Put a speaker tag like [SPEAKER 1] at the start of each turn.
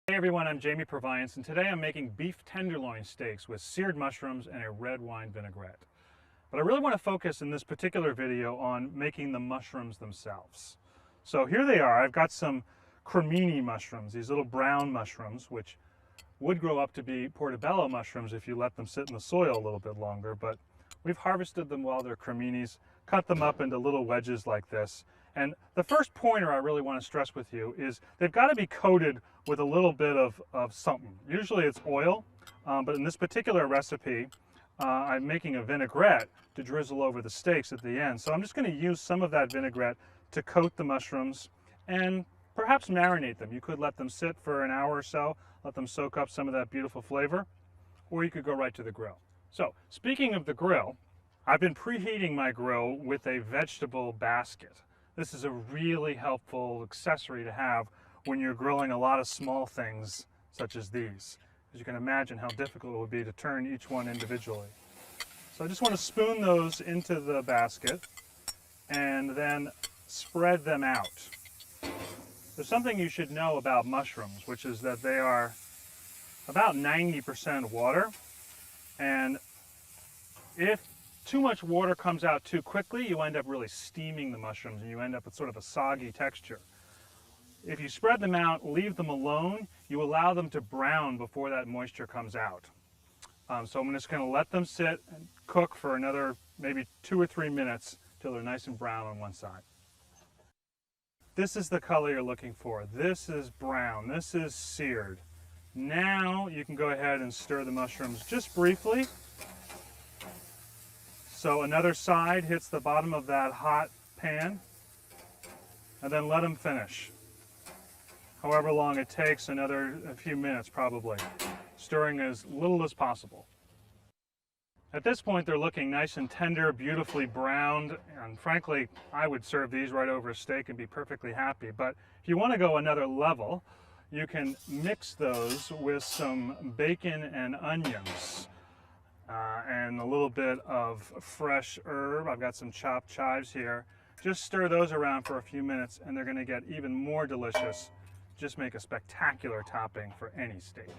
[SPEAKER 1] Hey everyone, I'm Jamie Proviance, and today I'm making beef tenderloin steaks with seared mushrooms and a red wine vinaigrette. But I really want to focus in this particular video on making the mushrooms themselves. So here they are. I've got some cremini mushrooms, these little brown mushrooms, which would grow up to be portobello mushrooms if you let them sit in the soil a little bit longer, but we've harvested them while they're creminis, cut them up into little wedges like this. And the first pointer I really want to stress with you is they've got to be coated with a little bit of something. Usually it's oil, but in this particular recipe, I'm making a vinaigrette to drizzle over the steaks at the end. So I'm just going to use some of that vinaigrette to coat the mushrooms and perhaps marinate them. You could let them sit for an hour or so, let them soak up some of that beautiful flavor, or you could go right to the grill. So speaking of the grill, I've been preheating my grill with a vegetable basket. This is a really helpful accessory to have when you're grilling a lot of small things such as these. As you can imagine how difficult it would be to turn each one individually. So I just want to spoon those into the basket and then spread them out. There's something you should know about mushrooms, which is that they are about 90% water, and if too much water comes out too quickly, you end up really steaming the mushrooms and you end up with sort of a soggy texture. If you spread them out, leave them alone, you allow them to brown before that moisture comes out. So I'm just going to let them sit and cook for another maybe 2 or 3 minutes till they're nice and brown on one side. This is the color you're looking for. This is brown. This is seared. Now you can go ahead and stir the mushrooms just briefly. So another side hits the bottom of that hot pan, and then let them finish. However long it takes, a few minutes probably, stirring as little as possible. At this point they're looking nice and tender, beautifully browned, and frankly I would serve these right over a steak and be perfectly happy. But if you want to go another level, you can mix those with some bacon and onions. And a little bit of fresh herb. I've got some chopped chives here. Just stir those around for a few minutes and they're going to get even more delicious. Just make a spectacular topping for any steak.